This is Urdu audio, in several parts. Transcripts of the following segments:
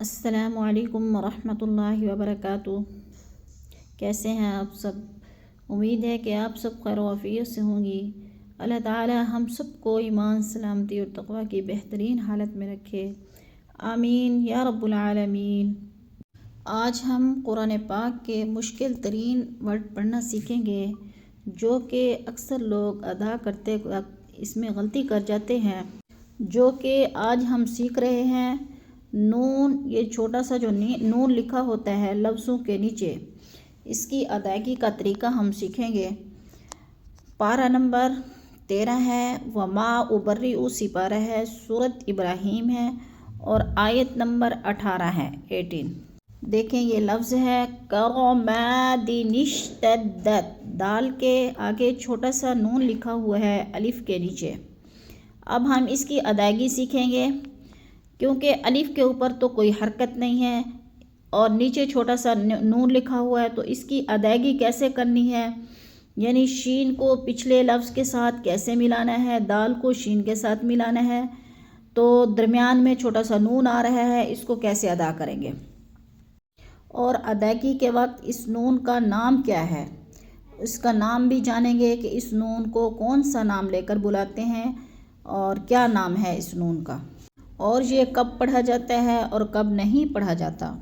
السلام علیکم ورحمۃ اللہ وبرکاتہ۔ کیسے ہیں آپ سب؟ امید ہے کہ آپ سب خیر و عافیت سے ہوں گی۔ اللہ تعالی ہم سب کو ایمان، سلامتی اور تقوی کی بہترین حالت میں رکھے، آمین یا رب العالمین۔ آج ہم قرآن پاک کے مشکل ترین ورڈ پڑھنا سیکھیں گے، جو کہ اکثر لوگ ادا کرتے وقت اس میں غلطی کر جاتے ہیں، جو کہ آج ہم سیکھ رہے ہیں۔ نون، یہ چھوٹا سا جو نون لکھا ہوتا ہے لفظوں کے نیچے، اس کی ادائیگی کا طریقہ ہم سیکھیں گے۔ پارہ نمبر 13 ہے، وما ابرئ سپارہ ہے، سورۃ ابراہیم ہے، اور آیت نمبر 18 ہے، 18۔ دیکھیں یہ لفظ ہے کرماد اشتدت، دال کے آگے چھوٹا سا نون لکھا ہوا ہے الف کے نیچے۔ اب ہم اس کی ادائیگی سیکھیں گے، کیونکہ الف کے اوپر تو کوئی حرکت نہیں ہے اور نیچے چھوٹا سا نون لکھا ہوا ہے، تو اس کی ادائیگی کیسے کرنی ہے، یعنی شین کو پچھلے لفظ کے ساتھ کیسے ملانا ہے، دال کو شین کے ساتھ ملانا ہے، تو درمیان میں چھوٹا سا نون آ رہا ہے، اس کو کیسے ادا کریں گے، اور ادائیگی کے وقت اس نون کا نام کیا ہے، اس کا نام بھی جانیں گے کہ اس نون کو کون سا نام لے کر بلاتے ہیں اور کیا نام ہے اس نون کا، اور یہ کب پڑھا جاتا ہے اور کب نہیں پڑھا جاتا،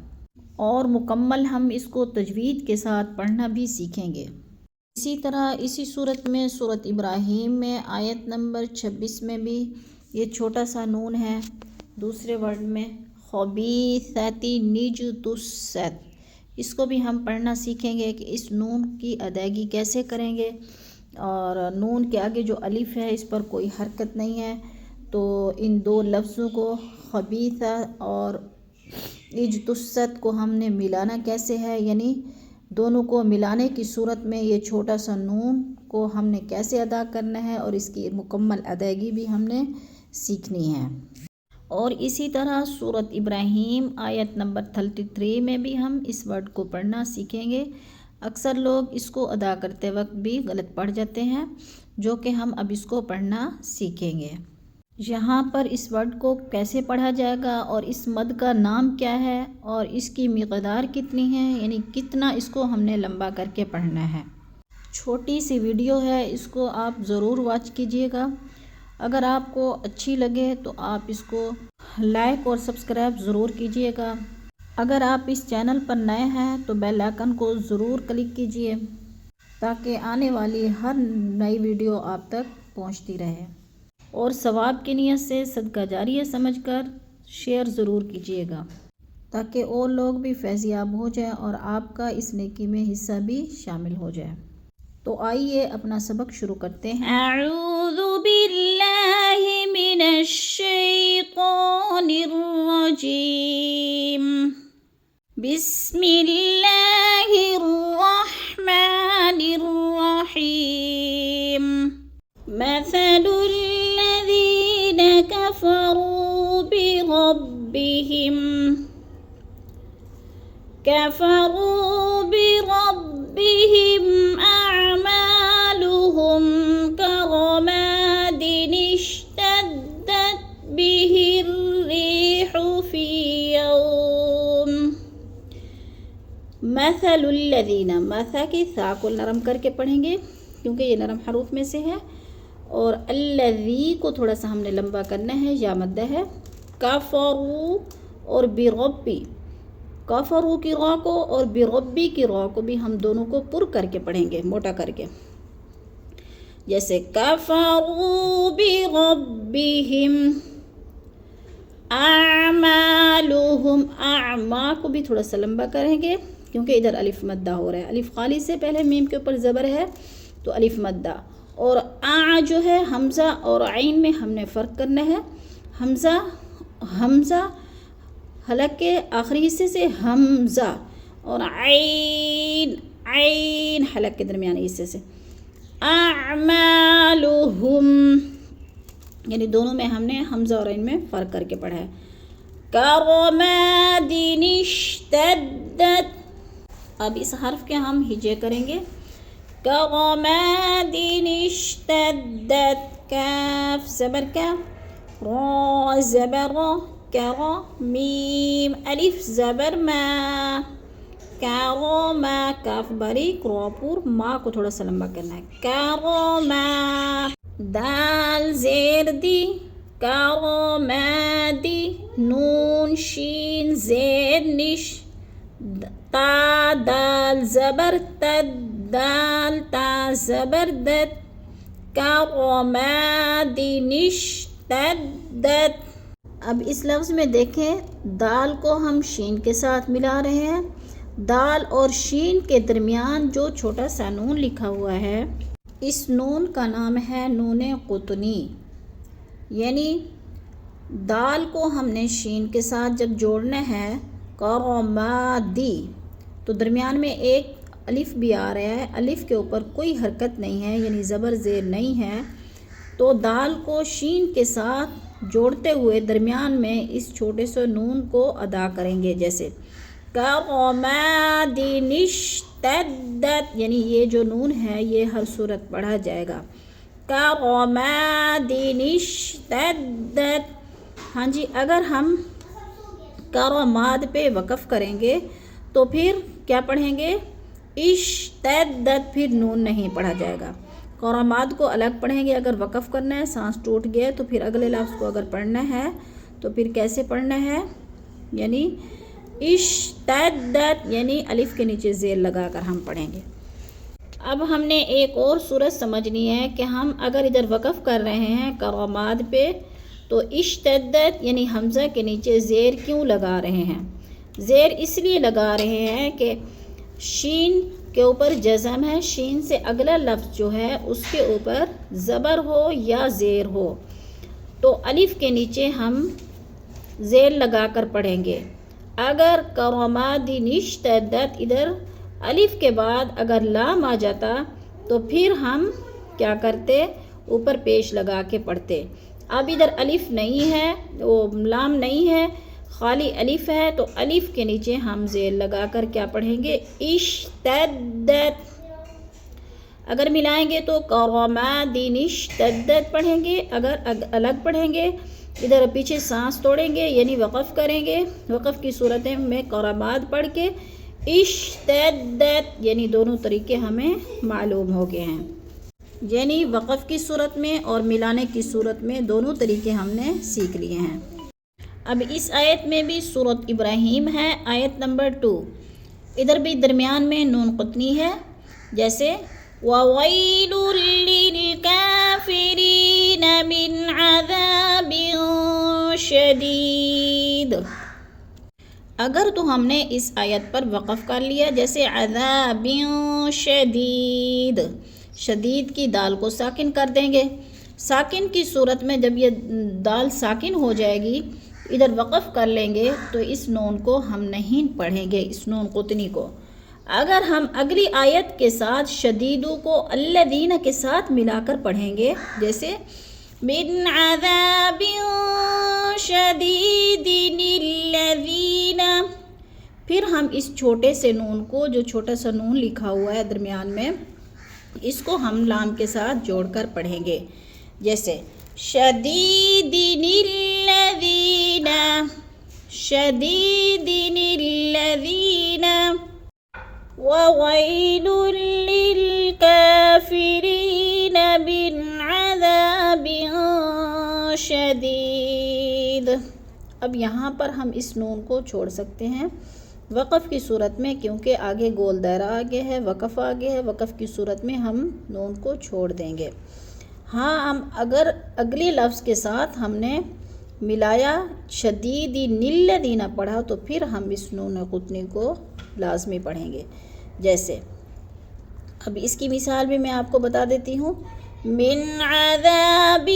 اور مکمل ہم اس کو تجوید کے ساتھ پڑھنا بھی سیکھیں گے۔ اسی طرح اسی صورت میں سورۃ ابراہیم میں آیت نمبر 26 میں بھی یہ چھوٹا سا نون ہے دوسرے ورڈ میں، خبیثۃ نجتثت، اس کو بھی ہم پڑھنا سیکھیں گے کہ اس نون کی ادائیگی کیسے کریں گے، اور نون کے آگے جو الف ہے اس پر کوئی حرکت نہیں ہے، تو ان دو لفظوں کو خبیثہ اور اجتثت کو ہم نے ملانا کیسے ہے، یعنی دونوں کو ملانے کی صورت میں یہ چھوٹا سا نون کو ہم نے کیسے ادا کرنا ہے، اور اس کی مکمل ادائیگی بھی ہم نے سیکھنی ہے۔ اور اسی طرح سورۃ ابراہیم آیت نمبر 33 میں بھی ہم اس ورڈ کو پڑھنا سیکھیں گے۔ اکثر لوگ اس کو ادا کرتے وقت بھی غلط پڑھ جاتے ہیں، جو کہ ہم اب اس کو پڑھنا سیکھیں گے۔ یہاں پر اس ورڈ کو کیسے پڑھا جائے گا اور اس مد کا نام کیا ہے اور اس کی مقدار کتنی ہے، یعنی کتنا اس کو ہم نے لمبا کر کے پڑھنا ہے۔ چھوٹی سی ویڈیو ہے، اس کو آپ ضرور واچ کیجئے گا۔ اگر آپ کو اچھی لگے تو آپ اس کو لائک اور سبسکرائب ضرور کیجئے گا۔ اگر آپ اس چینل پر نئے ہیں تو بیل آئکن کو ضرور کلک کیجئے، تاکہ آنے والی ہر نئی ویڈیو آپ تک پہنچتی رہے، اور ثواب کی نیت سے صدقہ جاریہ سمجھ کر شیئر ضرور کیجئے گا، تاکہ اور لوگ بھی فیض یاب ہو جائیں اور آپ کا اس نیکی میں حصہ بھی شامل ہو جائے۔ تو آئیے اپنا سبق شروع کرتے ہیں۔ اعوذ باللہ من الشیطان الرجیم، بسم اللہ الرحمن الرحیم، مثل الذین كفروا بربهم أعمالهم كرماد اشتدت به الريح في يوم، مثل الذین، مثا کی ثا کو نرم کر کے پڑھیں گے کیونکہ یہ نرم حروف میں سے ہے، اور الذی کو تھوڑا سا ہم نے لمبا کرنا ہے، یا مدہ ہے، کفروا اور بربی، کفروا کی را کو اور بربی کی را کو بھی ہم دونوں کو پر کر کے پڑھیں گے، موٹا کر کے، جیسے کفروا بربہم، اعمالہم، اعما کو بھی تھوڑا سا لمبا کریں گے کیونکہ ادھر الف مدہ ہو رہا ہے، الف خالی سے پہلے میم کے اوپر زبر ہے تو الف مدہ، اور جو ہے حمزہ اور عین میں ہم نے فرق کرنا ہے، حمزہ حلق کے آخری حصے سے حمزہ، اور عین حلق کے درمیانی حصے سے، اعمالہم، یعنی دونوں میں ہم نے حمزہ اور عین میں فرق کر کے پڑھا ہے۔ کرماد اشتدت، اب اس حرف کے ہم ہجے کریں گے، کرماد اشتدت، کاف زبر کا، را زبر را، کرو میم الف زبر ما کروما کاف باریک رو پر ما کو تھوڑا سا لمبا کرنا ہے کروما دال زیر دی کروما دی نون شین زیر نش تا دال زبر تد دال تا زبر دت کرومادنش تدت. اب اس لفظ میں دیکھیں دال کو ہم شین کے ساتھ ملا رہے ہیں. دال اور شین کے درمیان جو چھوٹا سا نون لکھا ہوا ہے اس نون کا نام ہے نون قطنی. یعنی دال کو ہم نے شین کے ساتھ جب جوڑنا ہے کرومادی تو درمیان میں ایک الف بھی آ رہا ہے. الف کے اوپر کوئی حرکت نہیں ہے یعنی زبر زیر نہیں ہے. تو دال کو شین کے ساتھ جوڑتے ہوئے درمیان میں اس چھوٹے سے نون کو ادا کریں گے جیسے کرومادنش تدت. یعنی یہ جو نون ہے یہ ہر صورت پڑھا جائے گا کرومادنش تدت. ہاں جی اگر ہم کروماد پہ وقف کریں گے تو پھر کیا پڑھیں گے اشتدت. پھر نون نہیں پڑھا جائے گا. کروماد کو الگ پڑھیں گے. اگر وقف کرنا ہے سانس ٹوٹ گیا تو پھر اگلے لفظ کو اگر پڑھنا ہے تو پھر کیسے پڑھنا ہے یعنی اشتدت یعنی الف کے نیچے زیر لگا کر ہم پڑھیں گے. اب ہم نے ایک اور صورت سمجھنی ہے کہ ہم اگر ادھر وقف کر رہے ہیں کروماد پہ تو اشتدت یعنی حمزہ کے نیچے زیر کیوں لگا رہے ہیں. زیر اس لیے لگا رہے ہیں کہ شین کے اوپر جزم ہے. شین سے اگلا لفظ جو ہے اس کے اوپر زبر ہو یا زیر ہو تو الف کے نیچے ہم زیر لگا کر پڑھیں گے. اگر کرومادنش تدت ادھر الف کے بعد اگر لام آ جاتا تو پھر ہم کیا کرتے اوپر پیش لگا کے پڑھتے. اب ادھر الف نہیں ہے وہ لام نہیں ہے خالی الف ہے تو الف کے نیچے ہم زیر لگا کر کیا پڑھیں گے اشتدت. اگر ملائیں گے تو کرومادنش تدت پڑھیں گے. اگر الگ پڑھیں گے ادھر پیچھے سانس توڑیں گے یعنی وقف کریں گے. وقف کی صورتیں میں کروماد پڑھ کے اشتدت یعنی دونوں طریقے ہمیں معلوم ہو گئے ہیں. یعنی وقف کی صورت میں اور ملانے کی صورت میں دونوں طریقے ہم نے سیکھ لیے ہیں. اب اس آیت میں بھی سورۃ ابراہیم ہے آیت نمبر 2. ادھر بھی درمیان میں نون قطنی ہے جیسے وَوَيْلٌ لِّلْكَافِرِينَ مِنْ عَذَابٍ شَدِيدٍ. اگر تو ہم نے اس آیت پر وقف کر لیا جیسے عذاب شدید شدید کی دال کو ساکن کر دیں گے. ساکن کی صورت میں جب یہ دال ساکن ہو جائے گی ادھر وقف کر لیں گے تو اس نون کو ہم نہیں پڑھیں گے اس نون قطنی کو. اگر ہم اگلی آیت کے ساتھ شدیدو کو الذین کے ساتھ ملا کر پڑھیں گے جیسے من عذاب شدید الذین. پھر ہم اس چھوٹے سے نون کو جو چھوٹا سا نون لکھا ہوا ہے درمیان میں اس کو ہم لام کے ساتھ جوڑ کر پڑھیں گے جیسے شدید الذین شدید الذین وَوَيْلٌ لِّلْكَافِرِينَ مِنْ عَذَابٍ شَدِيدٍ. اب یہاں پر ہم اس نون کو چھوڑ سکتے ہیں وقف کی صورت میں کیونکہ آگے گول دائرہ آگے ہے وقف آگے ہے. وقف کی صورت میں ہم نون کو چھوڑ دیں گے. ہاں ہم اگر اگلے لفظ کے ساتھ ہم نے ملایا شدید الذین پڑھا تو پھر ہم اس نون قطنی کو لازمی پڑھیں گے جیسے اب اس کی مثال بھی میں آپ کو بتا دیتی ہوں من عذاب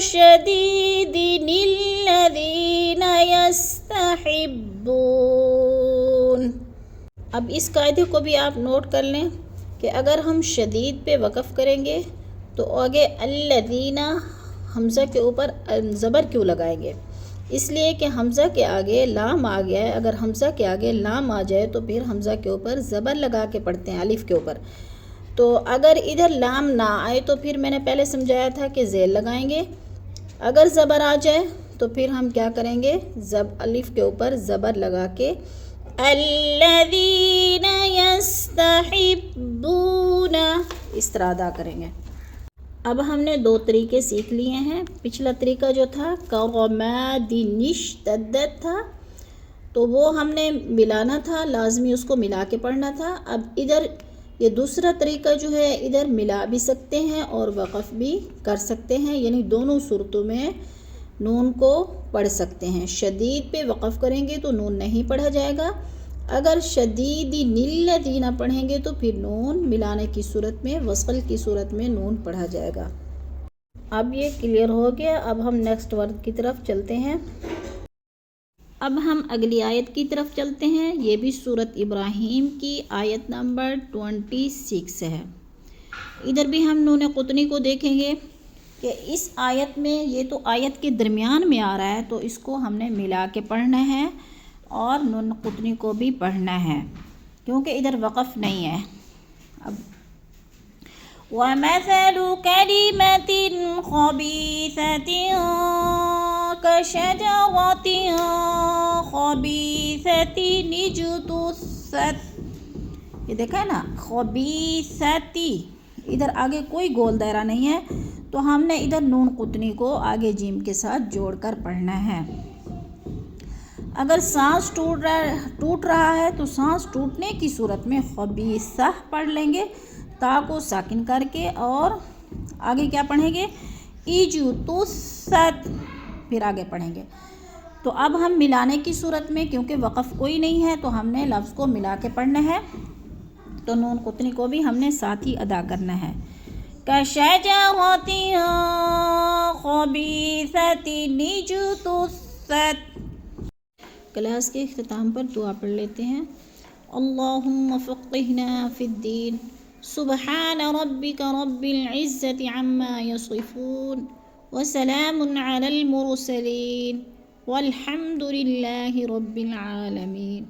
شدید الذین یستحبون. اب اس قاعدے کو بھی آپ نوٹ کر لیں کہ اگر ہم شدید پہ وقف کریں گے تو آگے الذین حمزہ کے اوپر زبر کیوں لگائیں گے اس لیے کہ حمزہ کے آگے لام آ گیا ہے. اگر حمزہ کے آگے لام آ جائے تو پھر حمزہ کے اوپر زبر لگا کے پڑھتے ہیں الف کے اوپر. تو اگر ادھر لام نہ آئے تو پھر میں نے پہلے سمجھایا تھا کہ زیر لگائیں گے. اگر زبر آ جائے تو پھر ہم کیا کریں گے، الف کے اوپر زبر لگا کے الذین یستحبون اس طرح ادا کریں گے۔ اب ہم نے 2 طریقے سیکھ لیے ہیں۔ پچھلا طریقہ جو تھا کرماد اشتدت تھا، تو وہ ہم نے ملانا تھا، لازمی اس کو ملا کے پڑھنا تھا۔ اب ادھر یہ دوسرا طریقہ جو ہے، ادھر ملا بھی سکتے ہیں اور وقف بھی کر سکتے ہیں، یعنی دونوں صورتوں میں نون کو پڑھ سکتے ہیں۔ شدید پہ وقف کریں گے تو نون نہیں پڑھا جائے گا، اگر شدیدین الذین پڑھیں گے تو پھر نون ملانے کی صورت میں، وصل کی صورت میں نون پڑھا جائے گا۔ اب یہ کلیئر ہو گیا۔ اب ہم نیکسٹ ورڈ کی طرف چلتے ہیں۔ اب ہم اگلی آیت کی طرف چلتے ہیں۔ یہ بھی سورۃ ابراہیم کی آیت نمبر 26 ہے۔ ادھر بھی ہم نون قطنی کو دیکھیں گے کہ اس آیت میں، یہ تو آیت کے درمیان میں آ رہا ہے تو اس کو ہم نے ملا کے پڑھنا ہے اور نون قطنی کو بھی پڑھنا ہے کیونکہ ادھر وقف نہیں ہے۔ اب وَمَثَلُ كَلِمَةٍ خَبِيثَةٍ كَشَجَرَةٍ خَبِيثَةٍ اجْتُثَّتْ، یہ دیکھا ہے نا، خبیثتی، ادھر آگے کوئی گول دائرہ نہیں ہے تو ہم نے ادھر نون قطنی کو آگے جیم کے ساتھ جوڑ کر پڑھنا ہے۔ اگر سانس ٹوٹ رہا ہے تو سانس ٹوٹنے کی صورت میں خبیثہ پڑھ لیں گے، تا کو ساکن کر کے، اور آگے کیا پڑھیں گے، اجتثت، پھر آگے پڑھیں گے۔ تو اب ہم ملانے کی صورت میں، کیونکہ وقف کوئی نہیں ہے تو ہم نے لفظ کو ملا کے پڑھنا ہے، تو نون قطنی کو بھی ہم نے ساتھ ہی ادا کرنا ہے۔ کَشَجَرَةٍ خَبِیثَةٍ اجْتُثَّتْ۔ کلاس کے اختتام پر دعا پڑھ لیتے ہیں۔ اللہم فقہنا فی الدین، سبحان ربک رب العزة عما یصفون، وسلام علی المرسلین، والحمد للہ رب العالمین۔